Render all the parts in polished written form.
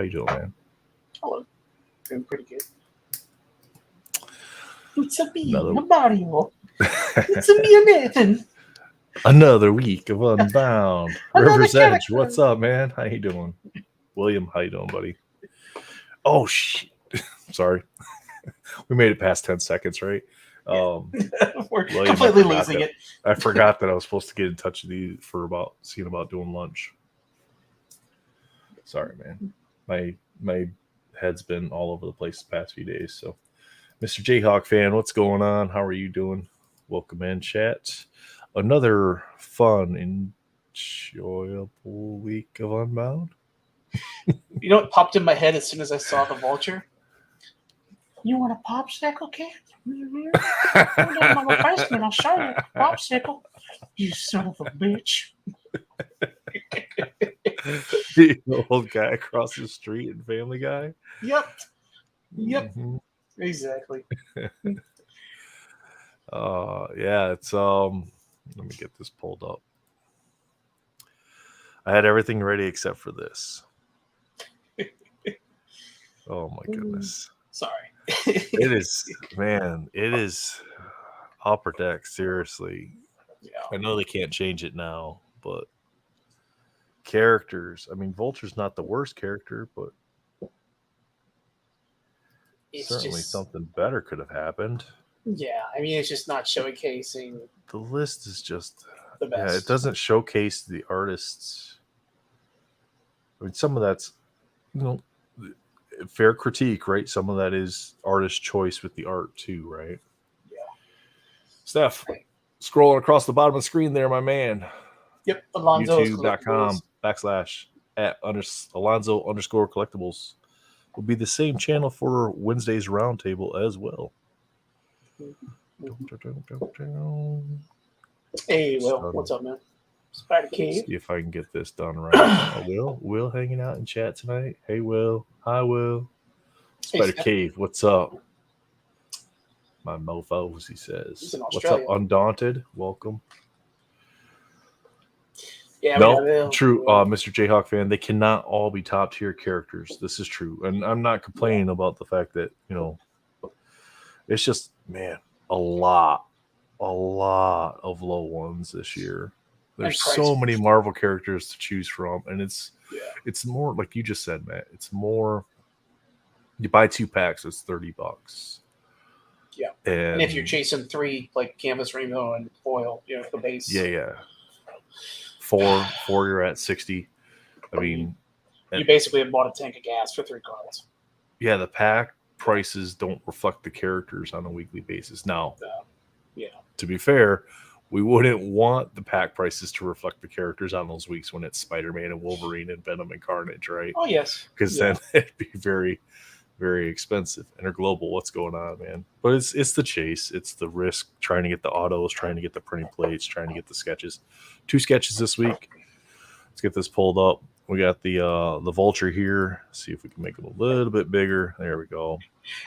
you doing, man? Hello. Doing pretty good. It's a me, Another- Mario. It's a me, Nathan. Another week of Unbound. Another River's Edge, character. what's up, man? How you doing? William, how you doing, buddy? Oh, shit. Sorry. We made it past 10 seconds, right? We're William, completely losing it. I forgot that I was supposed to get in touch with you for seeing about doing lunch. Sorry, man. My head's been all over the place the past few days. So, Mr. Jayhawk fan, what's going on? How are you doing? Welcome in, chat. Another fun, enjoyable week of Unbound. You know what popped in my head as soon as I saw the vulture? You want a popsicle, kid? Come down to my basement, I'll show you a popsicle. You son of a bitch. The old guy across the street in Family Guy. Yep. Mhm. Exactly. Yeah, it's let me get this pulled up. I had everything ready except for this. Oh my goodness. Sorry. It is Upper Deck, seriously. Yeah. I know they can't change it now, but characters. I mean, Vulture's not the worst character, but It's certainly just something better could have happened. Yeah, I mean, it's just not showcasing The list is just the best. yeah, it doesn't showcase the artists. I mean, some of that's fair critique, right? Some of that is artist choice with the art too, right? Yeah. Steph, scrolling across the bottom of the screen there, my man. Yep, Alonzo's YouTube.com/Alonzo_collectibles will be the same channel for Wednesday's roundtable as well. Hey, Will, what's up, man? Spider Cave. See if I can get this done right. Will hanging out in chat tonight. Hey, Will. Hi, Will. Spider Cave, what's up? My mofos, he says. What's up, Undaunted? Welcome. Yeah, no, true, Mr. Jayhawk fan. They cannot all be top tier characters. This is true, and I'm not complaining about the fact that it's just a lot of low ones this year. There's so many Marvel characters to choose from, and it's more like you just said, Matt. It's more. You buy 2 packs, it's $30. Yeah, and if you're chasing 3 like canvas, rainbow, and foil, the base. Yeah. 4, you're at 60. I mean, you basically have bought a tank of gas for 3 cards. Yeah, the pack prices don't reflect the characters on a weekly basis. Now, to be fair, we wouldn't want the pack prices to reflect the characters on those weeks when it's Spider-Man and Wolverine and Venom and Carnage, right? Oh, yes. Because then it'd be very, very expensive. Interglobal, what's going on, man? But it's the chase. It's the risk, trying to get the autos, trying to get the printing plates, trying to get the sketches. 2 sketches this week. Let's get this pulled up. We got the Vulture here. See if we can make it a little bit bigger. There we go.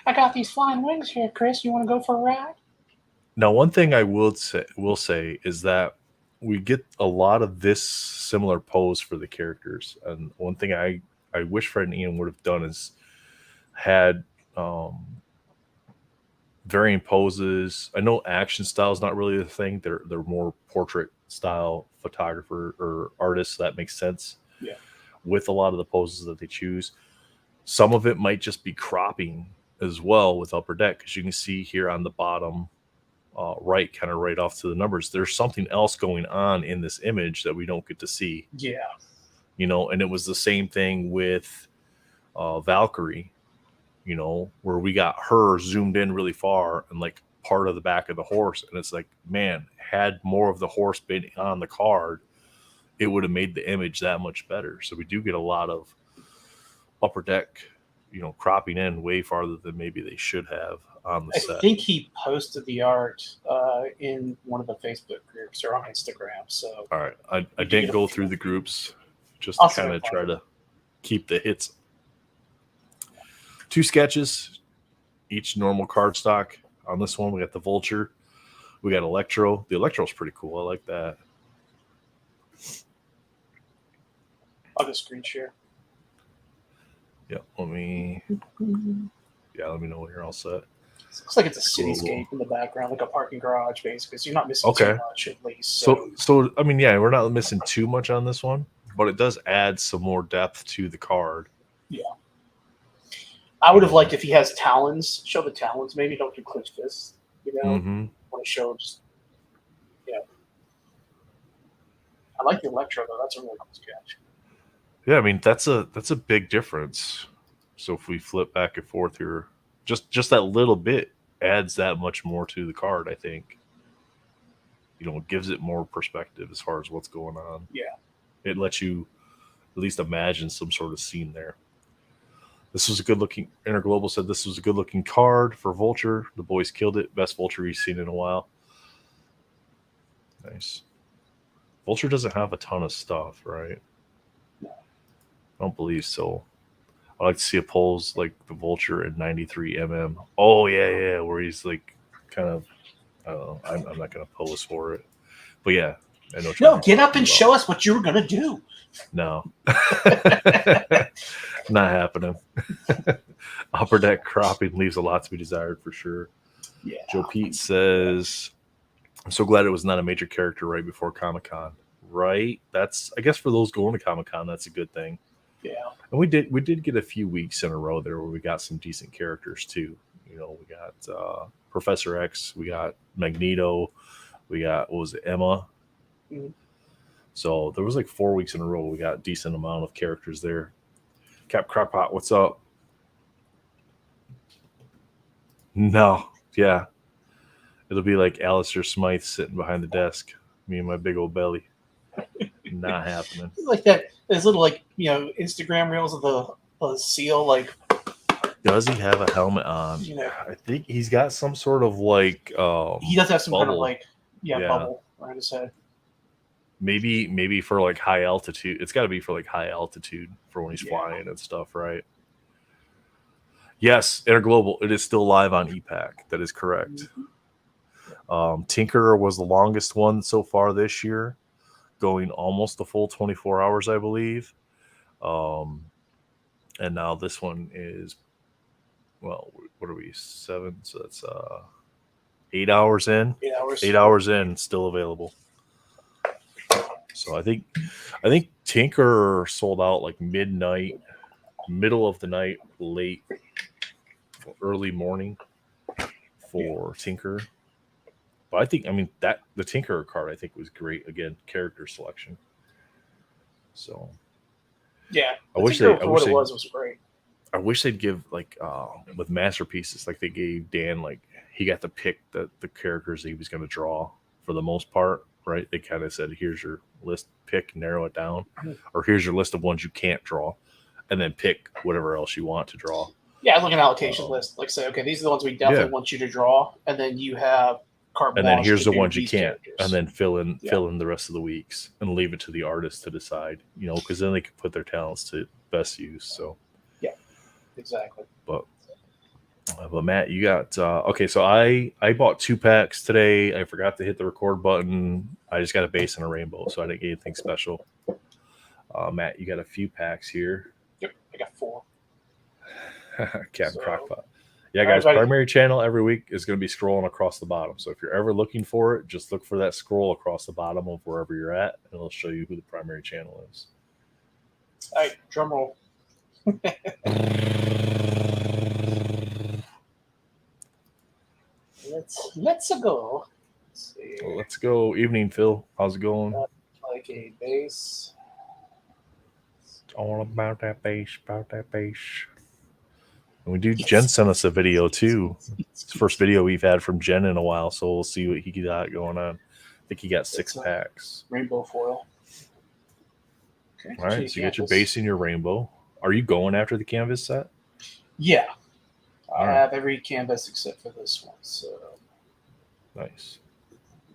I got these flying wings here, Chris. You want to go for a ride? Now, one thing I will say is that we get a lot of this similar pose for the characters. And one thing I wish Fred and Ian would have done is had varying poses. I know action style is not really the thing. They're more portrait style photographer or artists. So that makes sense. Yeah. With a lot of the poses that they choose, some of it might just be cropping as well with Upper Deck, because you can see here on the bottom right, kind of right off to the numbers, there's something else going on in this image that we don't get to see. Yeah. And it was the same thing with Valkyrie, where we got her zoomed in really far and like part of the back of the horse. And it's like, man, had more of the horse been on the card, it would have made the image that much better. So we do get a lot of Upper Deck, cropping in way farther than maybe they should have on the set. I think he posted the art in one of the Facebook groups or on Instagram. So all right, I didn't go through the groups, just to kind of try to keep the hits. 2 sketches, each normal cardstock. On this one, we got the Vulture. We got Electro. The Electro's pretty cool. I like that. I'll just screen share. Yeah, let me know when you're all set. Looks like it's a Scroll. cityscape in the background, like a parking garage, basically. So you're not missing Okay. too much, at least. So I mean, yeah, we're not missing too much on this one, but it does add some more depth to the card. Yeah. I would have liked if he has talons. Show the talons, maybe. Don't do clenched fists. You know, want to show just. Yeah. I like the Electro though. That's a really cool sketch. Yeah, I mean that's a big difference. So if we flip back and forth here, just that little bit adds that much more to the card. I think. You know, it gives it more perspective as far as what's going on. Yeah. It lets you at least imagine some sort of scene there. This was a good looking. Interglobal said this was a good looking card for Vulture. The boys killed it. Best Vulture he's seen in a while. Nice. Vulture doesn't have a ton of stuff, right? No. I don't believe so. I like to see a pose like the Vulture in 93mm. Oh yeah, where he's like kind of. I don't know. I'm not gonna pose for it, but yeah, I know. No, get up and show us what you were gonna do. No, not happening. Upper deck cropping leaves a lot to be desired for sure. Yeah. Joe Pete says, "I'm so glad it was not a major character right before Comic-Con." Right? That's, I guess, for those going to Comic-Con, that's a good thing. Yeah. And we did get a few weeks in a row there where we got some decent characters too. You know, we got Professor X, we got Magneto, we got, what was it, Emma. Mm-hmm. So there was like 4 weeks in a row we got a decent amount of characters there. Cap Crackpot, what's up? No, yeah. It'll be like Alistair Smythe sitting behind the desk, me and my big old belly. Not happening. Like that, there's little like, you know, Instagram reels of the seal, like. Does he have a helmet on? You know, I think he's got some sort of like. He does have some bubble. kind of like, bubble around his head. Maybe for like high altitude. It's got to be for like high altitude for when he's flying and stuff, right? Yes, Interglobal. It is still live on EPAC. That is correct. Mm-hmm. Tinkerer was the longest one so far this year, going almost the full 24 hours, I believe. And now this one is, well, what are we, 7? So that's 8 hours in. 8 hours. 8 hours in, still available. So I think Tinkerer sold out like midnight, middle of the night, late, early morning for Tinkerer. But I think, I mean, that the Tinkerer card I think was great. Again, character selection. So yeah, I wish it was great. I wish they'd give like with masterpieces, like they gave Dan, like he got to pick the characters that he was going to draw for the most part, right? They kind of said, here's your list, pick, narrow it down, or here's your list of ones you can't draw, and then pick whatever else you want to draw. Yeah, I look at an allocation list, like say, okay, these are the ones we definitely want you to draw, and then you have carte blanche. And then here's the ones you can't, and then fill in the rest of the weeks and leave it to the artist to decide, you know, because then they can put their talents to best use. So yeah, exactly. But Matt, you got okay. So I bought 2 packs today. I forgot to hit the record button. I just got a base and a rainbow, so I didn't get anything special. Matt, you got a few packs here. Yep, I got 4. Captain Crockpot. Yeah, guys, primary channel every week is going to be scrolling across the bottom. So if you're ever looking for it, just look for that scroll across the bottom of wherever you're at, and it'll show you who the primary channel is. All right, drum roll. Let's go. Let's see. Well, let's go. Evening, Phil. How's it going? Like a base. It's all about that base, And we do. Jen sent us a video too. It's the first video we've had from Jen in a while, so we'll see what he got going on. I think he got 6 packs. Rainbow foil. Okay. All right, so you got your base and your rainbow. Are you going after the canvas set? Yeah. I have every canvas except for this one. So nice.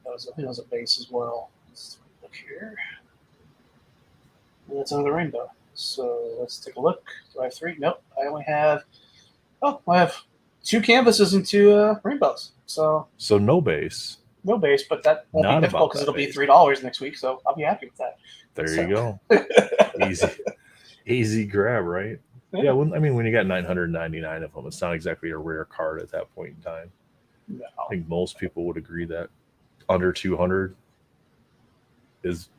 I think that was a base as well. Let's look here. And that's another rainbow. So let's take a look. Do I have 3? Nope. I only have. Oh, I have 2 canvases and 2 rainbows. So no base. No base, but that won't be difficult because it'll be $3 next week. So I'll be happy with that. There you go. Easy grab, right? Yeah, when, I mean, when you got 999 of them, it's not exactly a rare card at that point in time. No. I think most people would agree that under 200 is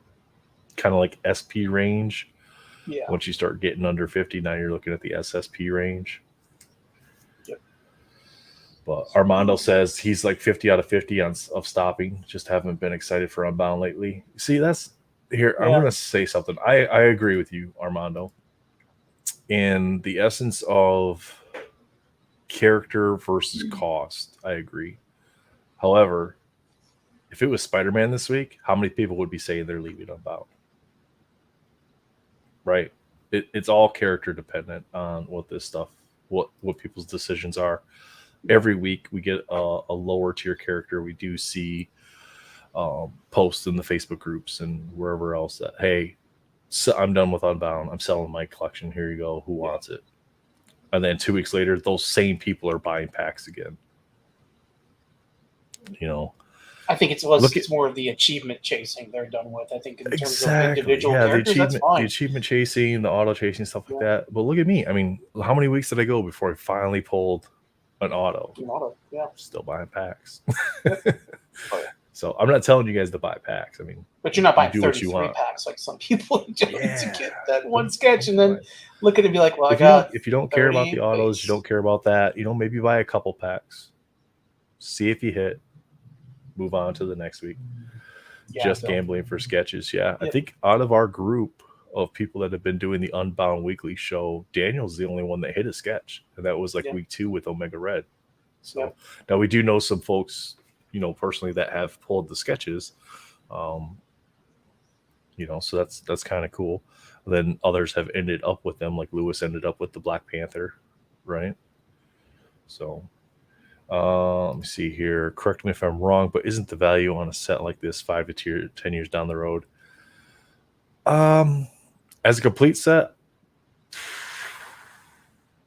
kind of like SP range. Yeah. Once you start getting under 50, now you're looking at the SSP range. Yep. But Armando says he's like 50 out of 50 of stopping. Just haven't been excited for Unbound lately. See, that's here. I'm Yeah. going to say something. I agree with you, Armando. In the essence of character versus cost, I agree. However, if it was Spider-Man this week, how many people would be saying they're leaving Unbound? Right? It's all character dependent on what this stuff, what people's decisions are. Every week we get a lower tier character. We do see posts in the Facebook groups and wherever else that, hey, so I'm done with Unbound. I'm selling my collection. Here you go. Who wants it? And then 2 weeks later, those same people are buying packs again. You know, I think it's more of the achievement chasing they're done with. I think in terms of individual characters, that's fine. The achievement chasing, the auto chasing, stuff like that. But look at me. I mean, how many weeks did I go before I finally pulled an auto? Yeah. Still buying packs. So I'm not telling you guys to buy packs. I mean, but you're not buying 33 packs like some people to get that one sketch and then look at it and be like, well, if you don't care about the autos, you don't care about that, maybe buy a couple packs. See if you hit. Move on to the next week. Just gambling for sketches. Yeah. I think out of our group of people that have been doing the Unbound weekly show, Daniel's the only one that hit a sketch. And that was like week 2 with Omega Red. So now we do know some folks, personally that have pulled the sketches. So that's kind of cool. And then others have ended up with them, like Lewis ended up with the Black Panther, right? So let me see here. Correct me if I'm wrong, but isn't the value on a set like this 5 to 10 years down the road? As a complete set,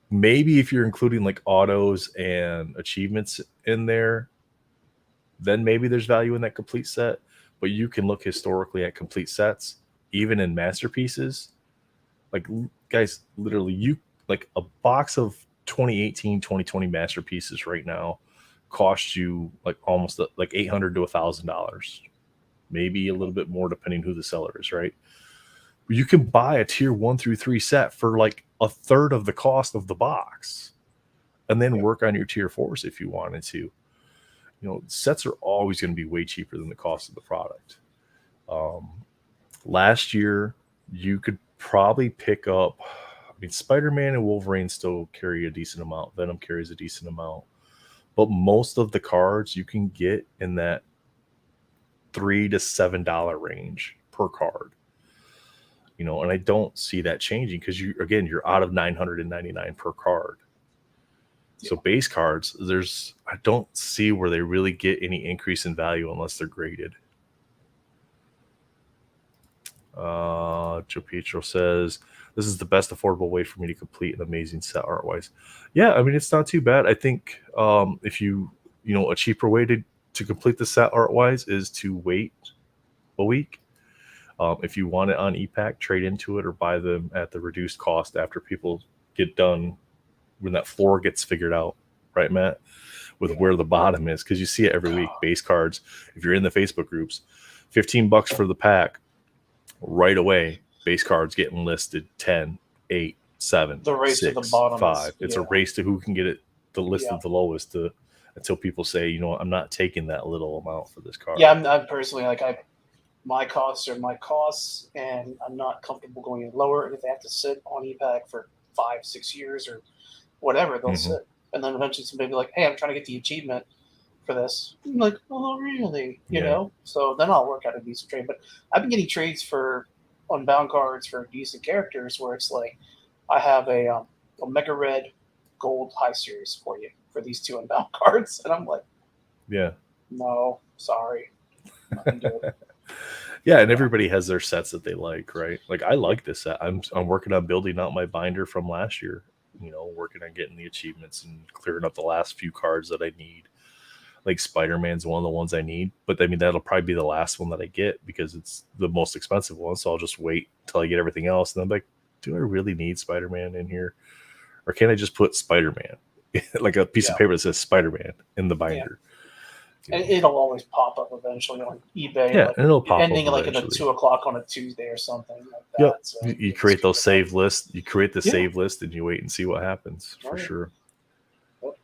maybe if you're including like autos and achievements in there, then maybe there's value in that complete set. But you can look historically at complete sets, even in masterpieces. Like, guys, literally, like a box of 2018, 2020 masterpieces right now cost you like almost like $800 to $1,000, maybe a little bit more depending who the seller is, right? But you can buy a tier 1 through 3 set for like a third of the cost of the box, and then work on your tier 4s if you wanted to. Sets are always going to be way cheaper than the cost of the product. Last year, you could probably pick up. I mean, Spider-Man and Wolverine still carry a decent amount. Venom carries a decent amount. But most of the cards you can get in that $3 to $7 range per card. And I don't see that changing because you're out of $999 per card. So base cards, I don't see where they really get any increase in value unless they're graded. Joe Pietro says, this is the best affordable way for me to complete an amazing set art-wise. Yeah, I mean, it's not too bad. I think if a cheaper way to complete the set art-wise is to wait a week. If you want it on e-Pack, trade into it or buy them at the reduced cost after people get done, when that floor gets figured out, right, Matt? With where the bottom is, because you see it every week. Base cards, if you're in the Facebook groups, $15 for the pack, right away. Base cards getting listed 10, 8, 7, the race 6, to the bottom 5. It's a race to who can get it the the lowest until people say, I'm not taking that little amount for this card. Yeah, I'm personally like my costs are my costs, and I'm not comfortable going any lower. And if they have to sit on e-Pack for 5-6 years or whatever, they'll sit. And then eventually somebody will be like, hey, I'm trying to get the achievement for this. I'm like, oh, really? You know? So then I'll work out a decent trade. But I've been getting trades for Unbound cards for decent characters where it's like, I have a Mega Red Gold High Series for you for these 2 Unbound cards. And I'm like, no, sorry. Nothing to do. Yeah, and everybody has their sets that they like, right? Like, I like this set. I'm working on building out my binder from last year. Working on getting the achievements and clearing up the last few cards that I need. Like Spider-Man's one of the ones I need, but I mean that'll probably be the last one that I get because it's the most expensive one. So I'll just wait till I get everything else, and then I'm like, do I really need Spider-Man in here? Or can I just put Spider-Man? Like a piece of paper that says Spider-Man in the binder. And it'll always pop up eventually on eBay. Yeah, like and it'll pop ending up like in the eventually. 2 o'clock on a Tuesday or something like that. Yep. So You create those save lists. You create the save list, and you wait and see what happens for sure. Yep,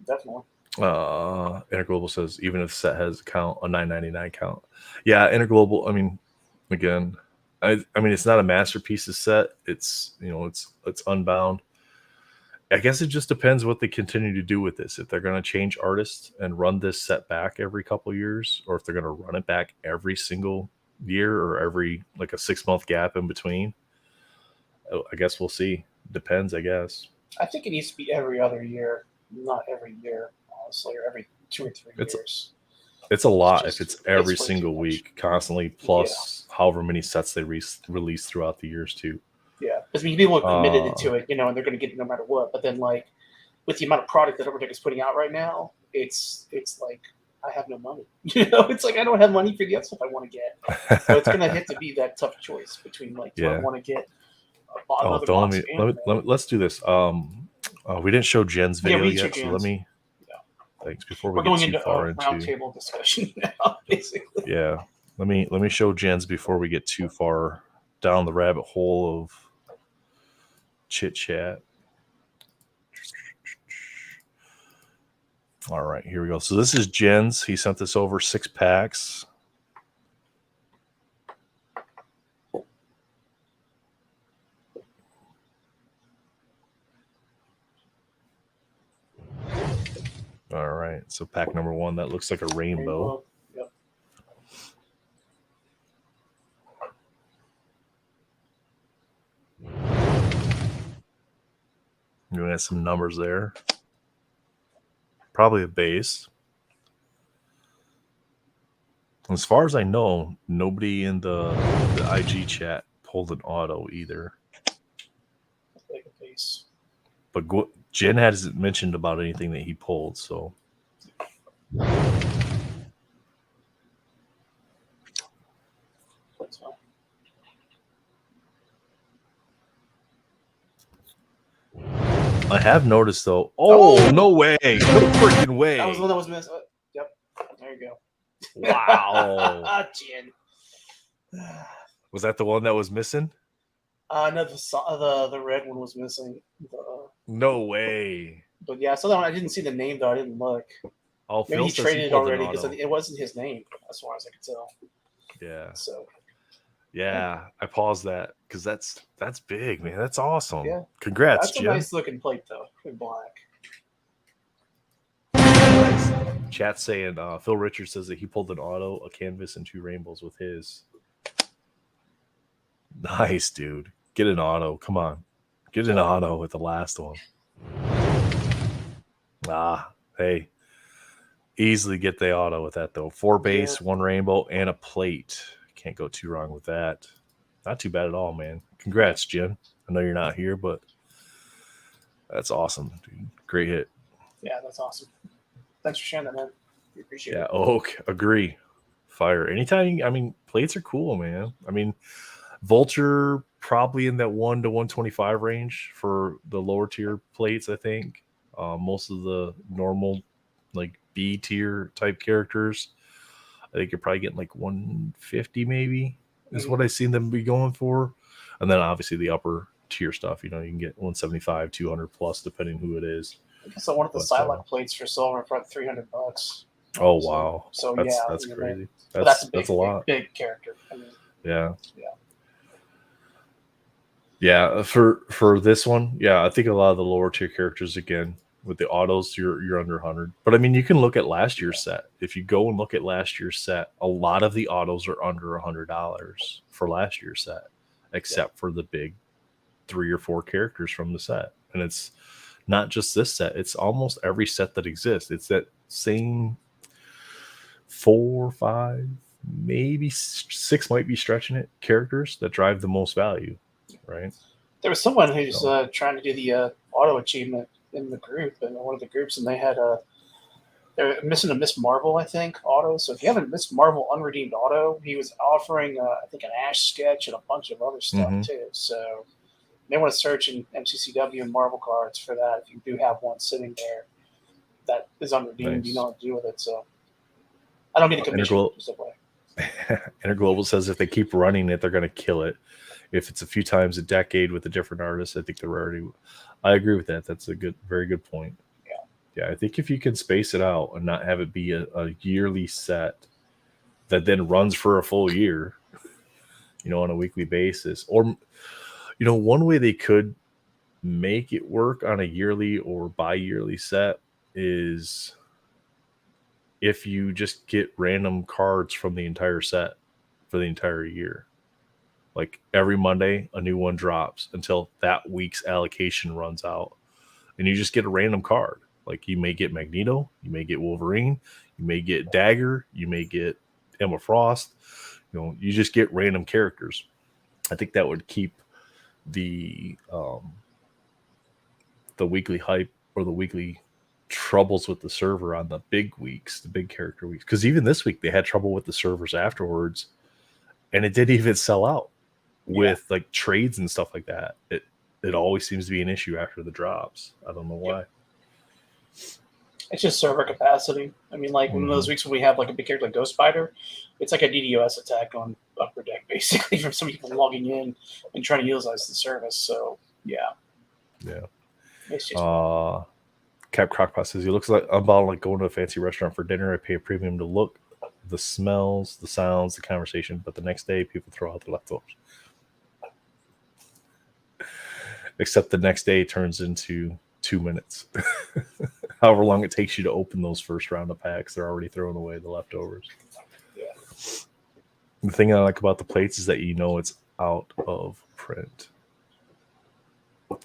definitely. Interglobal says even if the set has a $9.99 count. Yeah, Interglobal. I mean, again, I mean it's not a masterpiece set. It's it's Unbound. I guess it just depends what they continue to do with this. If they're going to change artists and run this set back every couple of years, or if they're going to run it back every single year or every like a 6-month gap in between. I guess we'll see. Depends, I guess. I think it needs to be every other year, not every year, honestly, or every 2 or 3 years. It's a lot if it's every single week, constantly, plus however many sets they release throughout the years too. Yeah, because people are committed to it, and they're going to get it no matter what. But then, like, with the amount of product that Overtech is putting out right now, it's like I have no money. It's like I don't have money for the other stuff I want to get. So it's going to have to be that tough choice between like, do I want to get another box? Let's do this. We didn't show Jen's video yet, so let me. Thanks. Before we're going into a roundtable discussion now, basically. Yeah, let me show Jen's before we get too far down the rabbit hole of chit chat. All right, here we go. So this is Jen's. He sent this over 6 packs. All right, so pack number 1, that looks like a rainbow. Yep. You're gonna have some numbers there. Probably a base. As far as I know, nobody in the IG chat pulled an auto either. Like a base. But Jen hasn't mentioned about anything that he pulled, so. I have noticed though. Oh, no way! No freaking way! That was the one that was missing. Yep. There you go. Wow. Jen. Was that the one that was missing? No, the red one was missing. No way. But yeah, so that one I didn't see the name though. I didn't look. Oh, maybe he traded it already because it wasn't his name as far as I could tell. Yeah. So. Yeah, I paused that because that's big, man. That's awesome. Yeah. Congrats, That's Jim. a nice looking plate though, in black. Chat saying Phil Richards says that he pulled an auto, a canvas, and 2 rainbows with his. Nice, dude. Get an auto. Come on. Get an auto with the last one. Hey. Easily get the auto with that, though. 4 base, 1 rainbow, and a plate. Can't go too wrong with that. Not too bad at all, man. Congrats, Jen. I know you're not here, but that's awesome, dude. Great hit. Yeah, that's awesome. Thanks for sharing that, man. We appreciate it. Yeah, okay. Agree. Fire. Anytime, I mean, plates are cool, man. I mean, VULTURE probably in that 1 to 125 range for the lower tier plates, I think. Most of the normal, like B tier type characters, I think you're probably getting like 150 maybe is what I've seen them be going for. And then obviously the upper tier stuff, you can get 175, 200 plus depending who it is. I guess I wanted the Psylocke plates for silver for $300. Oh wow! So that's crazy. That's a lot. Big character. I mean, yeah. For this one, I think a lot of the lower tier characters again with the autos, you're under 100. But I mean, you can look at last year's set. If you go and look at last year's set, a lot of the autos are under $100 for last year's set, except for the big 3 or 4 characters from the set. And it's not just this set; it's almost every set that exists. It's that same 4, 5, maybe 6 might be stretching it characters that drive the most value, right? There was someone who's trying to do the auto achievement in the group, in one of the groups, and they're missing a Miss Marvel, I think, auto. So if you have a Miss Marvel unredeemed auto, he was offering I think an Ash sketch and a bunch of other stuff too. So may want to search in MCCW and Marvel cards for that if you do have one sitting there that is unredeemed. Nice. You know what to do with it. So I don't need a commission. Interglobal says if they keep running it, they're going to kill it. If it's a few times a decade with a different artist, I think they're already. I agree with that. That's a very good point. Yeah, I think if you can space it out and not have it be a yearly set that then runs for a full year, on a weekly basis, or one way they could make it work on a yearly or bi-yearly set is if you just get random cards from the entire set for the entire year. Like every Monday, a new one drops until that week's allocation runs out. And you just get a random card. Like you may get Magneto, you may get Wolverine, you may get Dagger, you may get Emma Frost. You just get random characters. I think that would keep the weekly hype or the weekly troubles with the server on the big weeks, the big character weeks. Because even this week they had trouble with the servers afterwards, and it didn't even sell out with like trades and stuff like that. It always seems to be an issue after the drops. I don't know why. It's just server capacity. I mean, like one of those weeks when we have like a big character like Ghost Spider, it's like a DDoS attack on Upper Deck, basically, from some people logging in and trying to utilize the service. So yeah. It's just Cap Crockpot says he looks like Unbound like going to a fancy restaurant for dinner. I pay a premium to look, the smells, the sounds, the conversation, but the next day people throw out the leftovers. Except the next day turns into 2 minutes. However long it takes you to open those first round of packs, they're already throwing away the leftovers. Yeah. The thing I like about the plates is that it's out of print.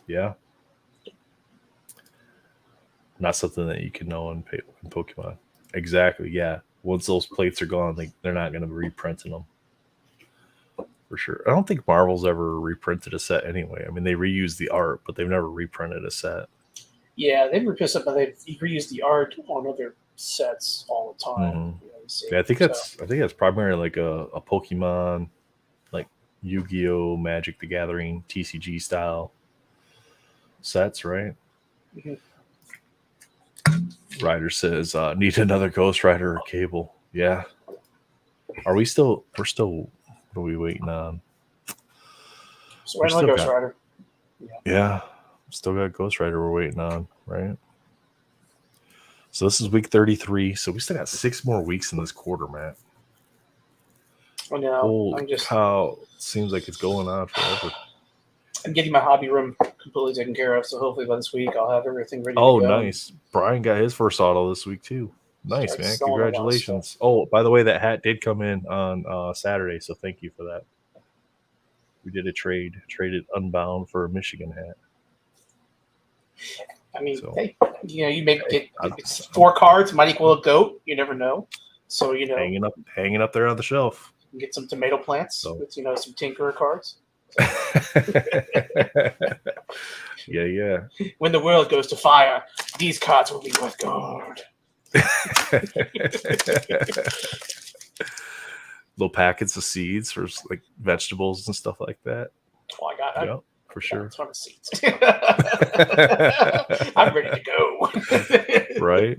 Yeah. Not something that you can know in Pokemon. Exactly, yeah. Once those plates are gone, they're not going to be reprinting them. For sure. I don't think Marvel's ever reprinted a set anyway. I mean, they reused the art, but they've never reprinted a set. Yeah, they've reused it, but they've reused the art on other sets all the time. Yeah, I think that's primarily like a Pokemon, like Yu-Gi-Oh, Magic the Gathering, TCG style sets, right? Mm-hmm. Ryder says, need another Ghost Rider or Cable. Yeah. We're still what are we waiting on? So right now Ghost Rider. Yeah. Still got Ghost Rider we're waiting on, right? So this is week 33. So we still got 6 more weeks in this quarter, Matt. I know. Holy cow. Seems like it's going on forever. I'm getting my hobby room completely taken care of, so hopefully by this week I'll have everything ready to go. Oh, nice. Brian got his first auto this week too. Nice, man. Congratulations. Oh, by the way, that hat did come in on Saturday, so thank you for that. We did a traded Unbound for a Michigan hat. I mean, hey, you make it's 4 cards might equal a goat. You never know. So hanging up there on the shelf. You can get some tomato plants with some Tinkerer cards. Yeah. When the world goes to fire, these cards will be worth gold. Little packets of seeds for like vegetables and stuff like that. Oh, I got it. Yeah, for sure. That's one of the seeds. I'm ready to go. Right?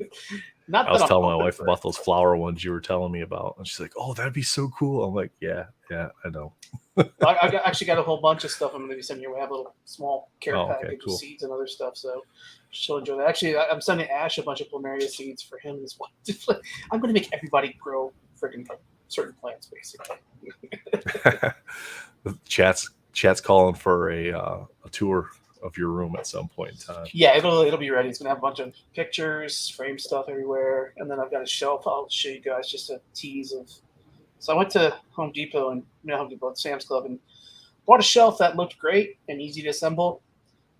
I was telling my wife about those flower ones you were telling me about, and she's like, "Oh, that'd be so cool." I'm like, "Yeah, I know." I actually got a whole bunch of stuff I'm going to be sending you. We have a little small care package with seeds and other stuff, so she'll enjoy that. Actually, I'm sending Ash a bunch of plumeria seeds for him as well. I'm going to make everybody grow freaking certain plants, basically. Chat's calling for a tour of your room at some point in time. Yeah, it'll be ready. It's gonna have a bunch of pictures, frame stuff everywhere, and then I've got a shelf. I'll show you guys just a tease of. So I went to Home Depot Sam's Club, and bought a shelf that looked great and easy to assemble.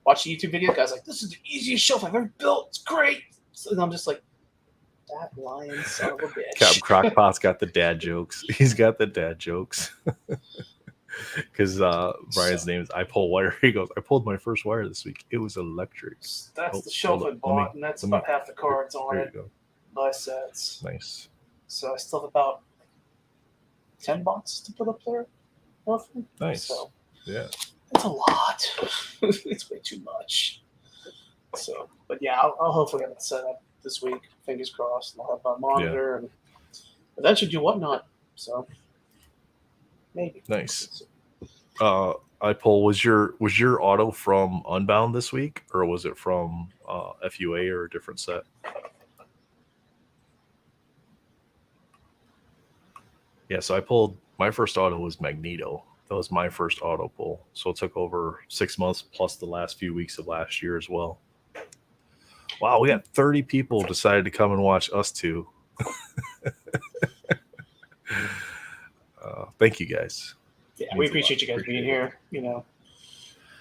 Watched a YouTube video, guys like, this is the easiest shelf I've ever built. It's great. So I'm just like, that lion son of a bitch. Captain Crockpot's got the dad jokes. He's got the dad jokes. Because Brian's name is I Pull Wire. He goes, I pulled my first wire this week. It was electric. That's the shelf I bought, and that's about half the cards on it. Buy sets. Nice. So I still have about 10 boxes to put up there. Roughly. Nice. So, yeah. It's a lot. It's way too much. So, but yeah, I'll hopefully have it set up this week. Fingers crossed. I'll have my monitor and eventually do whatnot. So maybe. Nice. iPoll, was your auto from Unbound this week, or was it from FUA or a different set? Yeah, so I pulled my first auto was Magneto. That was my first auto pull. So it took over 6 months plus the last few weeks of last year as well. Wow, we got 30 people decided to come and watch us two. Thank you guys. Yeah, we appreciate you guys being here,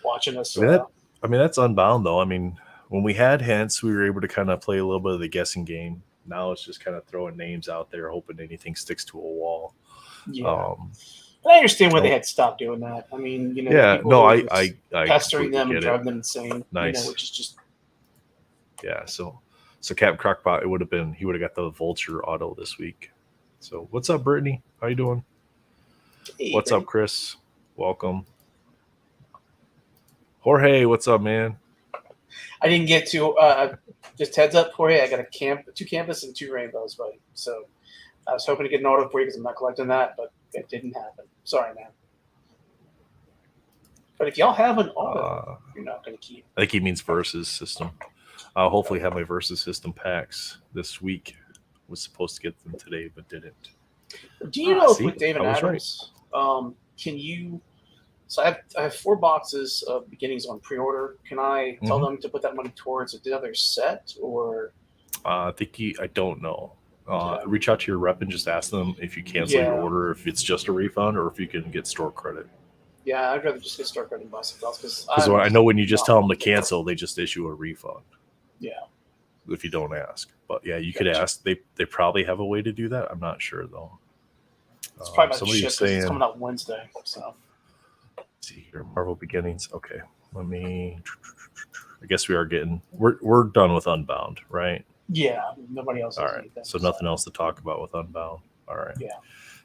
watching us. I mean, that's Unbound, though. I mean, when we had hints, we were able to kind of play a little bit of the guessing game. Now it's just kind of throwing names out there, hoping anything sticks to a wall. Yeah. I understand why they had to stop doing that. I mean, I pestering them and driving them insane. Nice. Which is just So Captain Crockpot, he would have got the Vulture auto this week. So what's up, Brittany? How you doing? Hey, what's up, Chris? Welcome. Jorge, what's up, man? I didn't get to just heads up, Jorge. I got two canvas and 2 rainbows, buddy. So I was hoping to get an auto for you because I'm not collecting that, but it didn't happen. Sorry, man. But if y'all have an auto, you're not going to keep. I think he means Versus system. I'll hopefully have my Versus system packs this week. Was supposed to get them today, but didn't. Do you know if with David Adams, can you? So I have 4 boxes of beginnings on pre-order. Can I tell them to put that money towards another set, or? I don't know. Reach out to your rep and just ask them if you cancel your order, if it's just a refund, or if you can get store credit. Yeah, I'd rather just get store credit and buy something else because I know when you just tell them to cancel, they just issue a refund. Yeah. If you don't ask, but yeah, you could ask. They probably have a way to do that. I'm not sure though. It's probably about ship because it's coming out Wednesday. So let's see here, Marvel Beginnings. Okay, I guess we are we're done with Unbound, right? Yeah, nobody else. All right, anything, so nothing else to talk about with Unbound. All right. Yeah.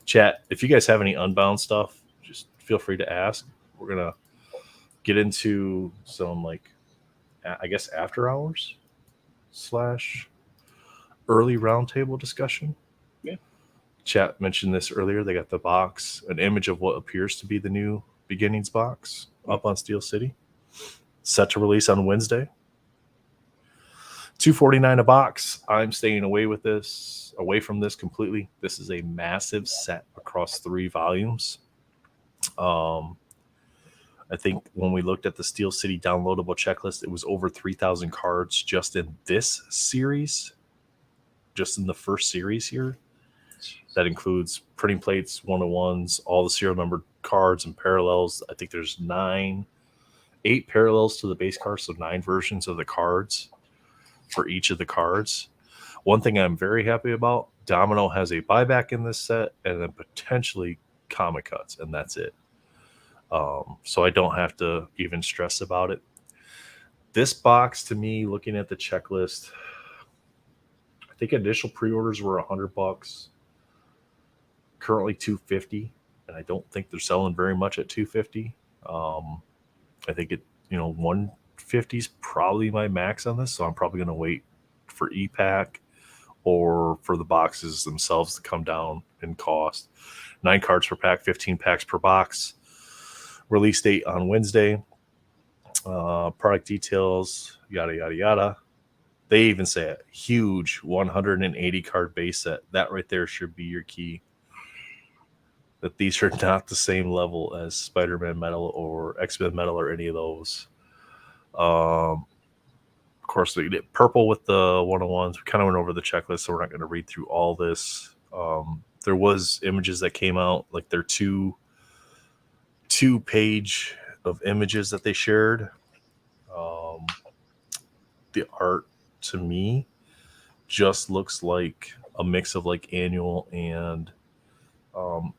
Chat. If you guys have any Unbound stuff, just feel free to ask. We're gonna get into some I guess after hours / early roundtable discussion. Yeah. Chat mentioned this earlier. They got the box, an image of what appears to be the new Beginnings box up on Steel City. Set to release on Wednesday. $249 a box. I'm staying away from this completely. This is a massive set across 3 volumes. I think when we looked at the Steel City downloadable checklist, it was over 3,000 cards just in this series, just in the first series here. That includes printing plates, 101s, all the serial numbered cards and parallels. I think there's 8 parallels to the base card, so 9 versions of the cards for each of the cards. One thing I'm very happy about, Domino has a buyback in this set and then potentially comic cuts, and that's it. So I don't have to even stress about it. This box, to me, looking at the checklist, I think initial pre-orders were $100. Currently $250, and I don't think they're selling very much at $250. I think 150 is probably my max on this, so I'm probably going to wait for e-pack or for the boxes themselves to come down in cost. 9 cards per pack, 15 packs per box. Release date on Wednesday. Product details, yada, yada, yada. They even say a huge 180 card base set. That right there should be your key. That these are not the same level as Spider-Man Metal or X-Men Metal or any of those. Of course, we did purple with the 101s. We kind of went over the checklist, so we're not going to read through all this. There was images that came out, like their two-page of images that they shared. The art, to me, just looks like a mix of annual and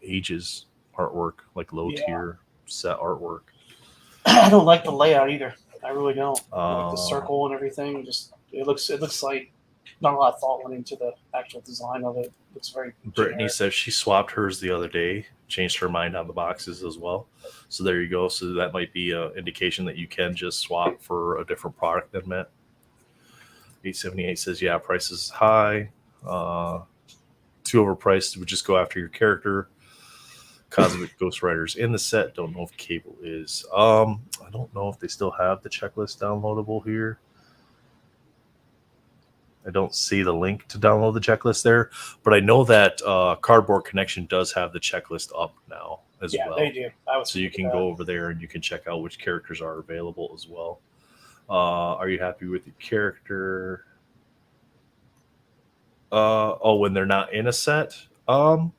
Ages artwork, low tier set artwork. I don't like the layout either. I really don't. Like the circle and everything. Just it looks like Not a lot of thought went into the actual design of it. It's very Brittany generic. says she swapped hers the other day, changed her mind on the boxes as well. So there you go. So that might be an indication that you can just swap for a different product than Met. 878 says, yeah, price is high. Too overpriced. Would just go after your character. Cosmic Ghost Riders in the set. Don't know if Cable is. I don't know if they still have the checklist downloadable here. I don't see the link to download the checklist there, but I know that Cardboard Connection does have the checklist up now as well. Yeah, they do. So you can go over there and you can check out which characters are available as well. Are you happy with your character? When they're not in a set, I'm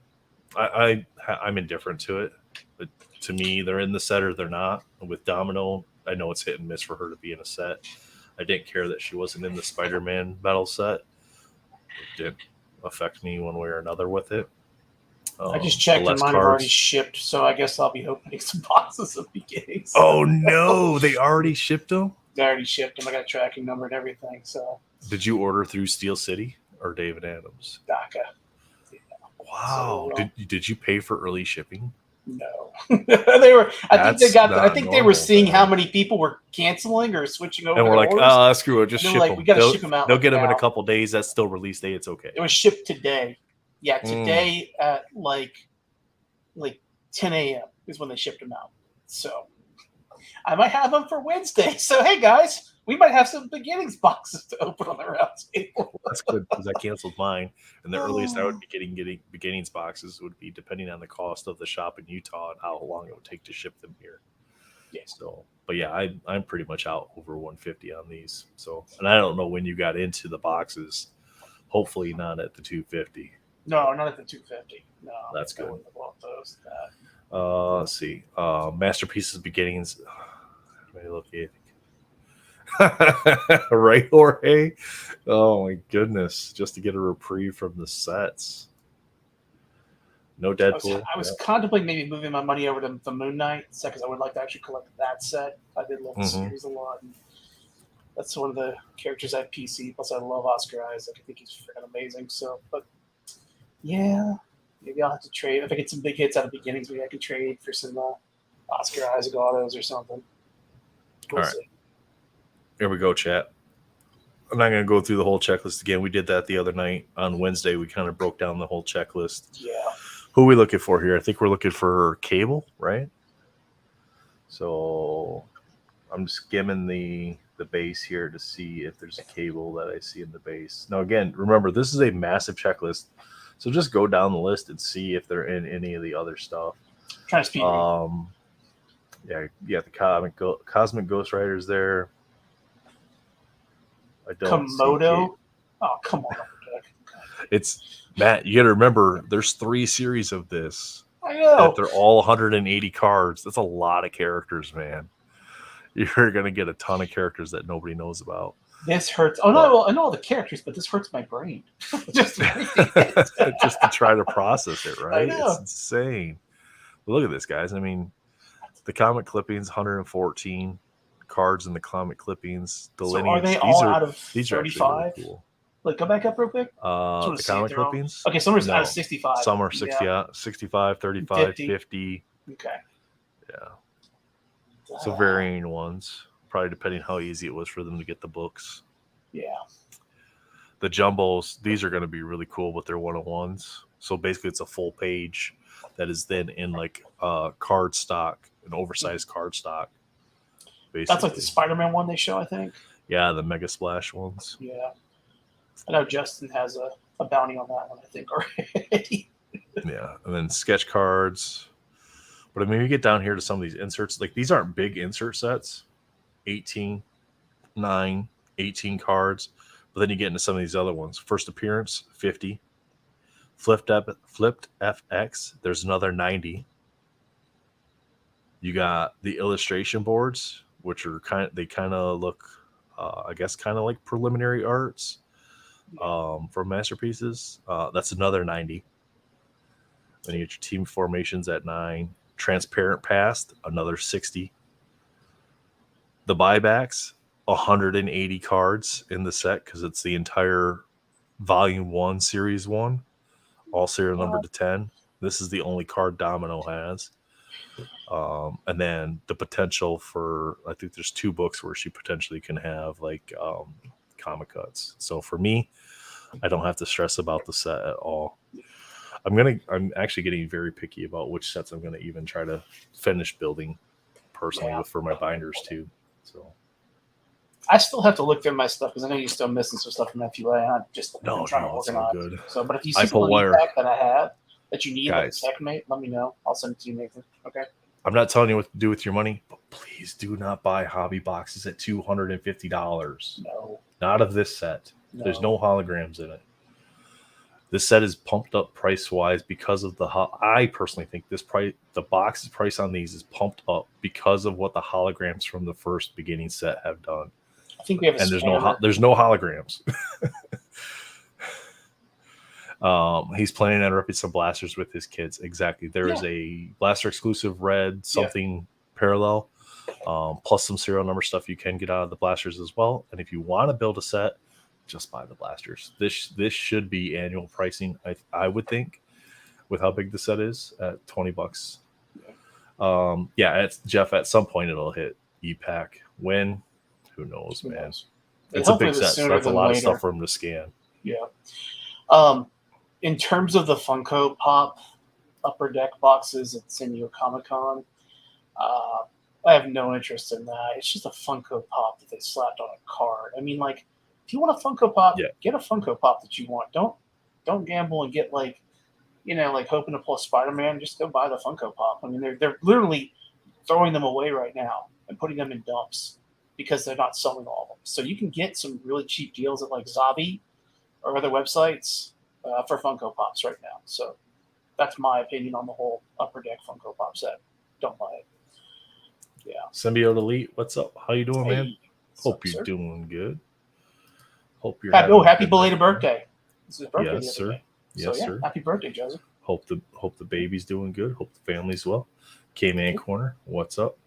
indifferent to it. But to me, they're in the set or they're not. With Domino, I know it's hit and miss for her to be in a set. I didn't care that she wasn't in the Spider-Man metal set. It didn't affect me one way or another with it. I just checked and mine have already shipped, so I guess I'll be opening some boxes of beginnings. Oh no, they already shipped them? They already shipped them. I got a tracking number and everything. So did you order through Steel City or David Adams? DACA. Yeah. Wow. So, did you pay for early shipping? No. They were. I think they were seeing how many people were canceling or switching over. And we're like, oh, screw it, just ship them. We got to ship them out. They'll get them in a couple days. That's still release day. It's okay. It was shipped today. Yeah, today at like 10 a.m. is when they shipped them out. So I might have them for Wednesday. So hey guys, we might have some beginnings boxes to open on the round table. That's good because I canceled mine, and the earliest I would be getting beginnings boxes would be depending on the cost of the shop in Utah and how long it would take to ship them here. Yeah. So, but yeah, I'm pretty much out over 150 on these. So, and I don't know when you got into the boxes. Hopefully not at the 250. No, not at the 250. No, that's good. Those, let's see. Masterpieces beginnings. Let me look at right, Jorge? Oh my goodness! Just to get a reprieve from the sets. No Deadpool. I was contemplating maybe moving my money over to the Moon Knight set because I would like to actually collect that set. I did love the series a lot. And that's one of the characters I have PC. Plus, I love Oscar Isaac. I think he's freaking amazing. So, but yeah, maybe I'll have to trade. If I get some big hits out of beginnings, maybe I can trade for some Oscar Isaac autos or something. All right. Here we go, chat. I'm not going to go through the whole checklist again. We did that the other night on Wednesday. We kind of broke down the whole checklist. Yeah. Who are we looking for here? I think we're looking for Cable, right? So I'm skimming the base here to see if there's a Cable that I see in the base. Now, again, remember, this is a massive checklist. So just go down the list and see if they're in any of the other stuff. Trying to speed Yeah, the Cosmic Ghost Riders there. I don't Komodo. Oh, come on. It's Matt. You got to remember, there's 3 series of this. I know. They're all 180 cards. That's a lot of characters, man. You're gonna get a ton of characters that nobody knows about. This hurts. Oh no, I know all the characters, but this hurts my brain. Just to try to process it, right? I know. It's insane. But look at this, guys. I mean, the comic clippings, 114 cards in the comic clippings. The lineage. Are they all out of 35? Really cool. Like, go back up real quick. The comic clippings. Okay, some are out of 65. Some are 65, 35, 50. Okay. Yeah. So varying ones, probably depending how easy it was for them to get the books. Yeah. The jumbos, these are going to be really cool with their 101s. So basically, it's a full page that is then in like card stock, an oversized card stock. Basically. That's like the Spider-Man one they show, I think. Yeah, the Mega Splash ones. Yeah. I know Justin has a bounty on that one, I think, already. Yeah, and then sketch cards. But I mean, you get down here to some of these inserts. Like, these aren't big insert sets. 18, 9, 18 cards. But then you get into some of these other ones. First appearance, 50. Flipped FX, there's another 90. You got the illustration boards, which are kind of look, I guess, kind of like preliminary arts for masterpieces. That's another 90. Then you get your team formations at 9. Transparent Past, another 60. The buybacks, 180 cards in the set because it's the entire Volume 1, Series 1, all serial number to 10. This is the only card Domino has. And then the potential for, I think there's 2 books where she potentially can have like comic cuts. So for me, I don't have to stress about the set at all. I'm actually getting very picky about which sets I'm gonna even try to finish building personally Yeah. for my binders too. So I still have to look through my stuff because I know you're still missing some stuff from FUA. And I'm just trying to it's all organize. good. So, but if you I see pull the wire. pack that I have that you need, Guys. like checkmate, let me know. I'll send it to you, Nathan. Okay. I'm not telling you what to do with your money, but please do not buy hobby boxes at $250. No. Not of this set. No. There's no holograms in it. This set is pumped up price wise because of I personally think the box's price on these is pumped up because of what the holograms from the first beginning set have done. I think we have there's no holograms. He's planning on ripping some blasters with his kids. Exactly. There is a blaster exclusive red something parallel, plus some serial number stuff you can get out of the blasters as well. And if you want to build a set, just buy the blasters. This should be annual pricing, I would think, with how big the set is at $20. It's Jeff. At some point, it'll hit e-pack. When? Who knows, man? It's a big set, so that's a lot of stuff for him to scan. Yeah. In terms of the Funko Pop Upper Deck boxes at San Diego Comic-Con, I have no interest in that. It's just a Funko Pop that they slapped on a card. I mean, like, if you want a Funko Pop, get a Funko Pop that you want. Don't gamble and get like hoping to pull Spider-Man. Just go buy the Funko Pop. I mean, they're literally throwing them away right now and putting them in dumps because they're not selling all of them. So you can get some really cheap deals at like Zabi or other websites for Funko Pops right now. So that's my opinion on the whole Upper Deck Funko Pop set. Don't buy it. Yeah. Symbiote Elite, what's up? How you doing, man? Hope you're sir? Doing good. Hope you're happy belated birthday. This is his birthday. Yes, sir. Yes, sir. Happy birthday, Joseph. Hope the baby's doing good. Hope the family's well. K-Man Corner, what's up?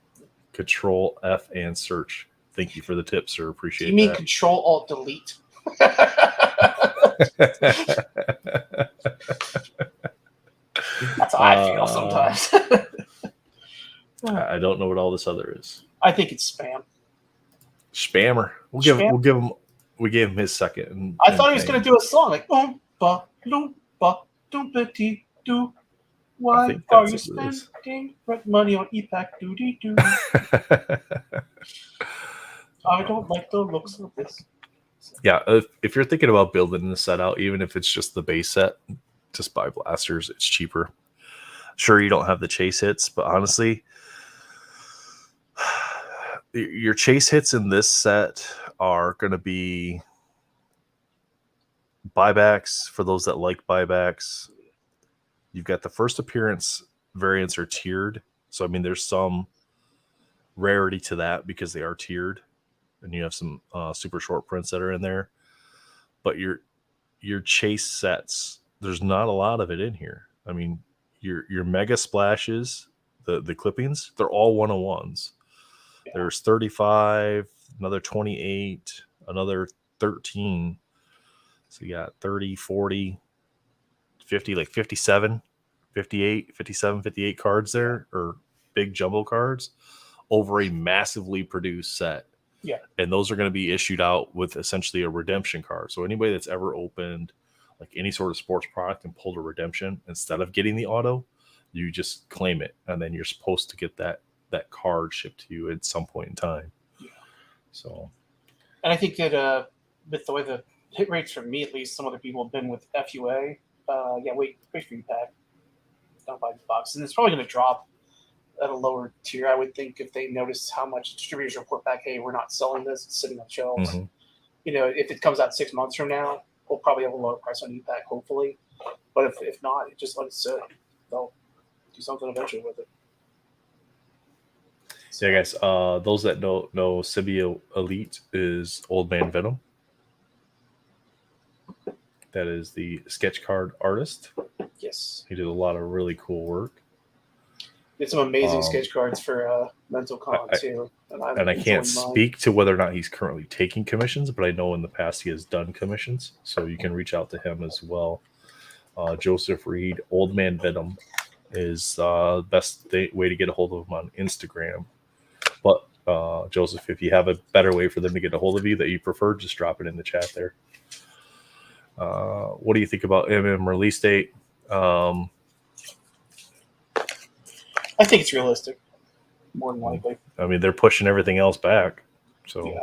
Control F and search. Thank you for the tip, sir. Appreciate it. You mean Control Alt Delete? That's how I feel sometimes. I don't know what all this other is. I think it's spam. Spammer. We gave him his second. I thought he was going to do a song like "Oompa Loompa Doompity Doo." Why are you spending money on e-pack doody doo? I don't like the looks of this. Yeah, if you're thinking about building the set out, even if it's just the base set, just buy blasters. It's cheaper. Sure, you don't have the chase hits, but honestly, your chase hits in this set are going to be buybacks for those that like buybacks. You've got the first appearance variants are tiered. So, I mean, there's some rarity to that because they are tiered. And you have some super short prints that are in there. But your chase sets, there's not a lot of it in here. I mean, your mega splashes, the clippings, they're all 101s. Yeah. There's 35, another 28, another 13. So you got 30, 40, 50, like 57, 58, 57, 58 cards there, or big jumbo cards over a massively produced set. Yeah. And those are going to be issued out with essentially a redemption card. So anybody that's ever opened like any sort of sports product and pulled a redemption, instead of getting the auto, you just claim it. And then you're supposed to get that card shipped to you at some point in time. Yeah. So. And I think that with the way the hit rates for me, at least, some other people have been with FUA. Wait for you, pack. Don't buy the box. And it's probably going to drop at a lower tier, I would think, if they notice how much distributors report back, hey, we're not selling this, it's sitting on shelves. Mm-hmm. If it comes out 6 months from now, we'll probably have a lower price on e-pack, hopefully. But if not, just let it sit. They'll do something eventually with it. So, yeah, guys, those that know Symbiote Elite is Old Man Venom. That is the sketch card artist. Yes. He did a lot of really cool work. Did some amazing sketch cards for Mental Con too. And I can't speak to whether or not he's currently taking commissions, but I know in the past he has done commissions. So you can reach out to him as well. Joseph Reed, Old Man Venom, is the best way to get a hold of him on Instagram. But Joseph, if you have a better way for them to get a hold of you that you prefer, just drop it in the chat there. What do you think about release date? I think it's realistic, more than likely. I mean, they're pushing everything else back. So, yeah.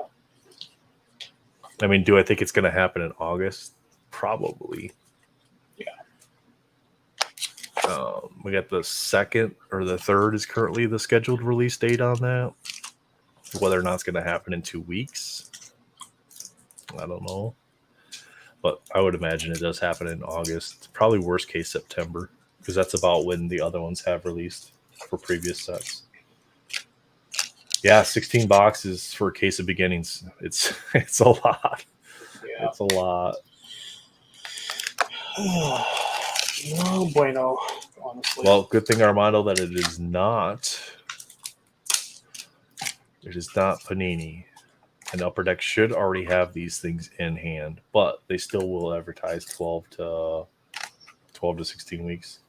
I mean, do I think it's going to happen in August? Probably. Yeah. We got the 2nd or the 3rd is currently the scheduled release date on that. Whether or not it's going to happen in 2 weeks, I don't know. But I would imagine it does happen in August. Probably worst case September, because that's about when the other ones have released for previous sets. Yeah, 16 boxes for Case of Beginnings. It's a lot. Yeah. It's a lot. No bueno, honestly. Well, good thing, Armando, that it is not Panini. And Upper Deck should already have these things in hand, but they still will advertise 12 to 16 weeks.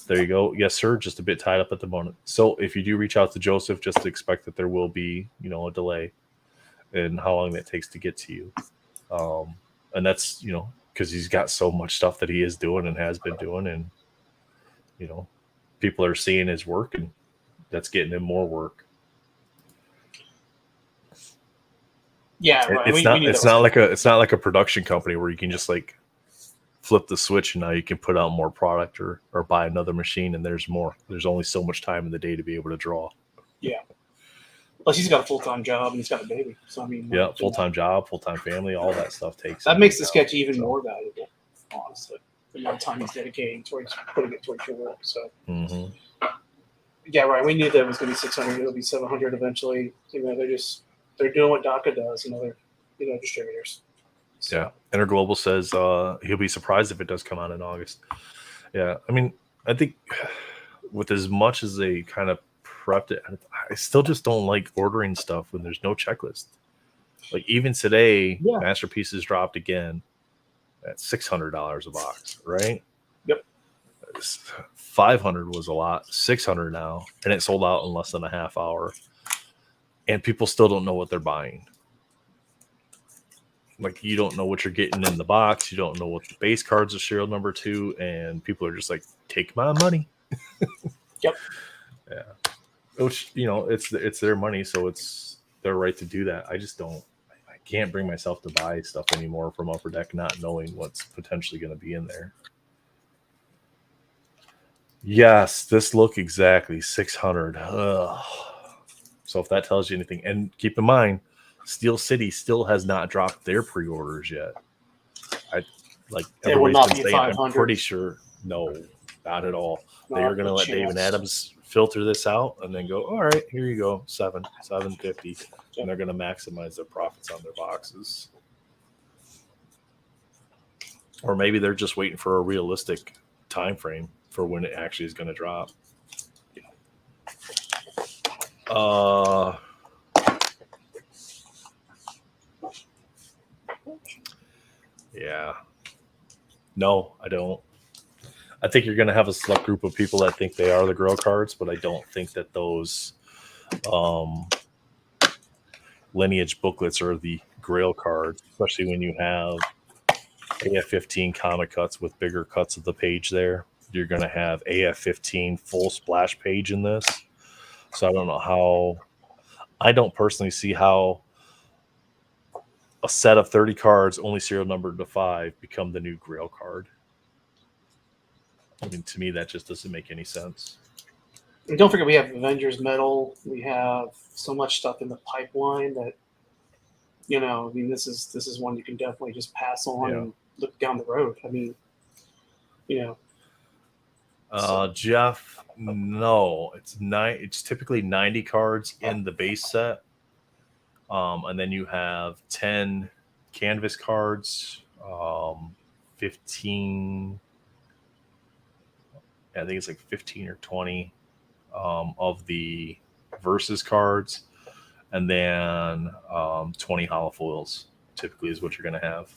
There you go. Yes, sir. Just a bit tied up at the moment. So if you do reach out to Joseph, just expect that there will be, a delay in how long that takes to get to you. And that's, because he's got so much stuff that he is doing and has been doing. And, people are seeing his work, and that's getting him more work. Yeah, right. It's not like a production company where you can just like flip the switch and now you can put out more product or buy another machine and there's more. There's only so much time in the day to be able to draw. Yeah. Plus he's got a full-time job and he's got a baby. So I mean, yeah, full-time job, full-time family, all that stuff takes. That makes the sketch even more valuable, honestly. The amount of time he's dedicating towards putting it towards your work. So yeah, right. We knew that it was going to be 600. It'll be 700 eventually. They're doing what DACA does, and other, distributors. So. Yeah. Interglobal says he'll be surprised if it does come out in August. Yeah. I mean, I think with as much as they kind of prepped it, I still just don't like ordering stuff when there's no checklist. Like even today, Masterpieces dropped again at $600 a box, right? Yep. 500 was a lot, 600 now, and it sold out in less than a half hour. And people still don't know what they're buying. Like, you don't know what you're getting in the box. You don't know what the base cards are serial number to. And people are just like, take my money. Yep. Yeah. Which, it's their money. So it's their right to do that. I just don't. I can't bring myself to buy stuff anymore from Upper Deck not knowing what's potentially going to be in there. Yes, this look exactly. 600. Ugh. So if that tells you anything, and keep in mind, Steel City still has not dropped their pre-orders yet. It will not be 500. I'm pretty sure. No, not at all. They are going to let David Adams filter this out and then go, all right, here you go, $750. And they're going to maximize their profits on their boxes. Or maybe they're just waiting for a realistic time frame for when it actually is going to drop. Yeah. No, I don't. I think you're going to have a select group of people that think they are the Grail cards, but I don't think that those lineage booklets are the Grail cards, especially when you have AF-15 comic cuts with bigger cuts of the page there. You're going to have AF-15 full splash page in this. So I don't know how. I don't personally see how a set of 30 cards, only serial numbered to 5, become the new Grail card. I mean, to me, that just doesn't make any sense. And don't forget, we have Avengers Metal. We have so much stuff in the pipeline that, this is one you can definitely just pass on and look down the road. I mean, Jeff, no, it's typically 90 cards in the base set. And then you have 10 canvas cards, 15, I think it's like 15 or 20 of the versus cards, and then 20 hollow foils typically is what you're going to have.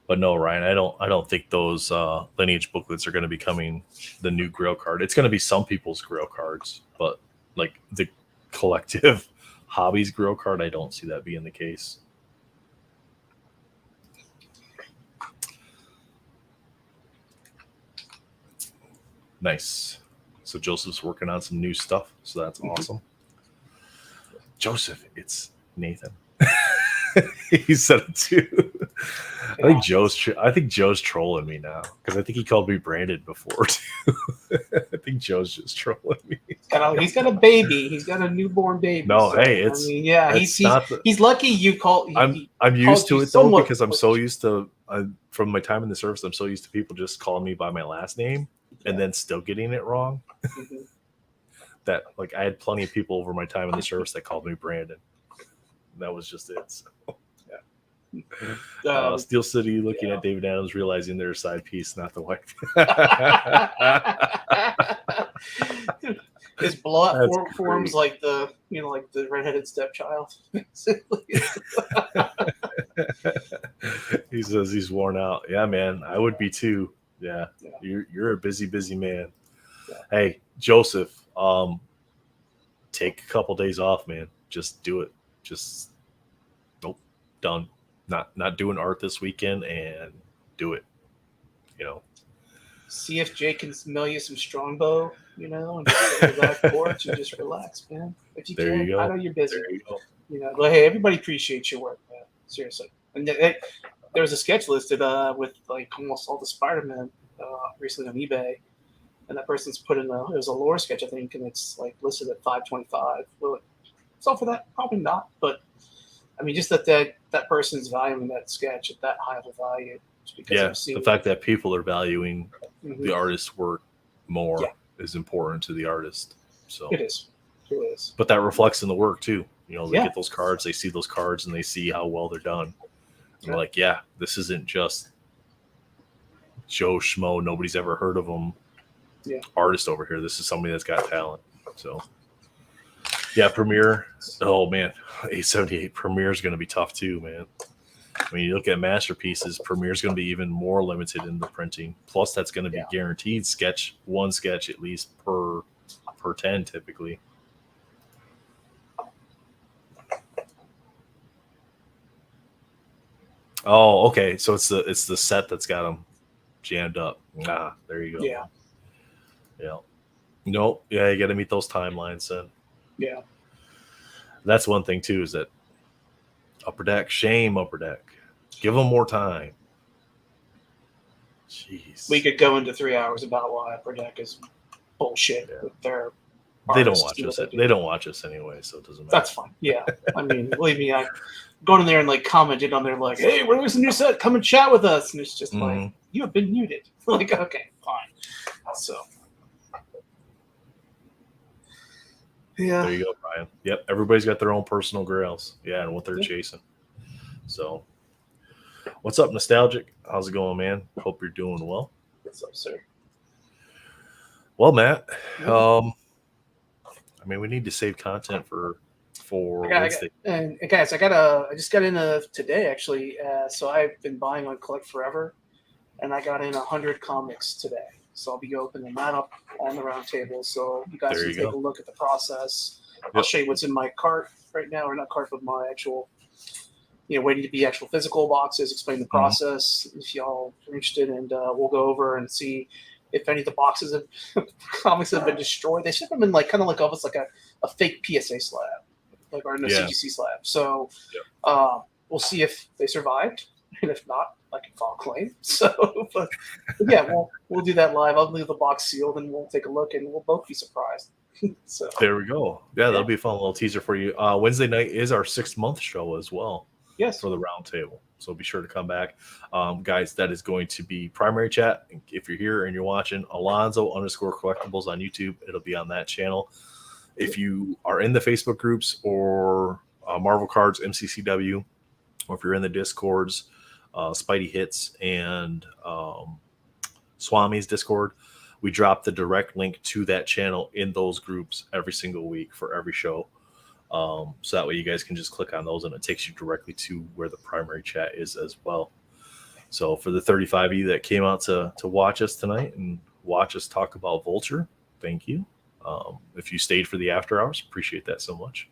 But no, Ryan, I don't think those lineage booklets are going to be coming the new Grail card. It's going to be some people's Grail cards, but like the collective hobbies Grail card, I don't see that being the case. Nice. So Joseph's working on some new stuff, so that's awesome. Joseph, it's Nathan. He said it too. I think Joe's trolling me now because I think he called me Brandon before too. I think Joe's just trolling me. He's got a baby. He's got a newborn baby. No, so, hey, it's he's lucky you call. I'm used to it though because I'm so used to from my time in the service. I'm so used to people just calling me by my last name and then still getting it wrong. That like I had plenty of people over my time in the service that called me Brandon. That was just it. So, yeah. Steel City looking at David Adams, realizing they're a side piece, not the wife. His blood forms like the redheaded stepchild. He says he's worn out. Yeah, man, I would be too. Yeah. You're a busy man. Yeah. Hey, Joseph, take a couple days off, man. Just do it. Just nope, done. Not doing art this weekend, and do it. See if Jake can mail you some Strongbow, and just go to the back porch and just relax, man. If you can, you go. I know you're busy. There you go. But hey, everybody appreciates your work, man. Seriously. And there was a sketch listed with like almost all the Spider-Man recently on eBay. And that person's put in it was a lore sketch, I think, and it's like listed at $525. Will it sell for that? Probably not. But I mean, just that person's valuing that sketch at that high of a value. Because the fact that people are valuing the artist's work more is important to the artist. So it is. It is. But that reflects in the work too. They get those cards, they see those cards, and they see how well they're done. And they're like, yeah, this isn't just Joe Schmo. Nobody's ever heard of him. Yeah. Artist over here. This is somebody that's got talent. So, yeah, Premiere. Oh man, 878 Premiere is going to be tough too, man. When you look at masterpieces, Premiere is going to be even more limited in the printing. Plus, that's going to be guaranteed one sketch at least per 10 typically. Oh, okay. So it's the set that's got them jammed up. Ah, there you go. Yeah. Yeah. Nope. Yeah, you got to meet those timelines then. Yeah. That's one thing too, is that Upper Deck, shame Upper Deck. Give them more time. Jeez. We could go into 3 hours about why Upper Deck is bullshit with their They don't watch us. They don't watch us anyway, so it doesn't matter. That's fine. Yeah. I mean, believe me, I gone in there and like commented on there like, hey, we're releasing a new set, come and chat with us. And it's just like, you have been muted. Like, okay, fine. So yeah. There you go, Brian. Yep. Everybody's got their own personal grails. Yeah, and what they're chasing. So what's up, Nostalgic? How's it going, man? Hope you're doing well. What's up, sir? Well, Matt, I mean, we need to save content for Wednesday. And guys, I just got in today actually. So I've been buying on Collect Forever, and I got in 100 comics today. So I'll be opening that up on the round table. So you guys can take a look at the process. I'll show you what's in my cart right now, or not cart, but my actual, waiting to be actual physical boxes. Explain the process if y'all are interested, and we'll go over and see if any of the boxes of comics have been destroyed. They should have been like kind of like almost like a fake PSA slab, like or no CGC slab. So we'll see if they survived, and if not, I can file a claim. So, but yeah, we'll do that live. I'll leave the box sealed, and we'll take a look, and we'll both be surprised. So there we go. Yeah, that'll be a fun little teaser for you. Wednesday night is our 6-month show as well. Yes, for the round table. So be sure to come back, guys. That is going to be primary chat. If you're here and you're watching, Alonzo_collectibles on YouTube, it'll be on that channel. If you are in the Facebook groups or Marvel Cards, MCCW, or if you're in the Discords, Spidey Hits and Swami's Discord, we drop the direct link to that channel in those groups every single week for every show. So that way you guys can just click on those and it takes you directly to where the primary chat is as well. So for the 35 of you that came out to watch us tonight and watch us talk about Vulture, thank you. If you stayed for the after hours, appreciate that so much.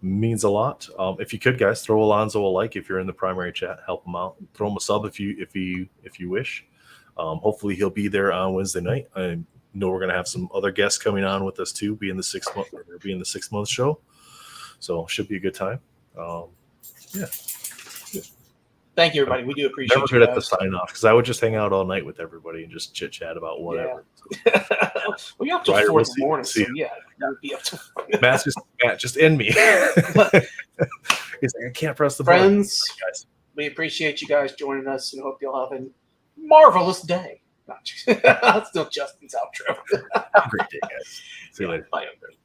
Means a lot. If you could, guys, throw Alonzo a like if you're in the primary chat. Help him out. Throw him a sub if you wish. Hopefully he'll be there on Wednesday night. I know we're gonna have some other guests coming on with us too. Be in the 6 month show, so should be a good time. Yeah. Thank you, everybody. We do appreciate Never good at the sign off because I would just hang out all night with everybody and just chit chat about whatever. Yeah. Well, you're up till 4 in the morning, so yeah, you would be up to. Matt, just end me. He's like, I can't press the button. Friends, guys, we appreciate you guys joining us and hope you'll have a marvelous day. Not just, still Justin's outro. Have a great day, guys. See you later. Bye, everybody.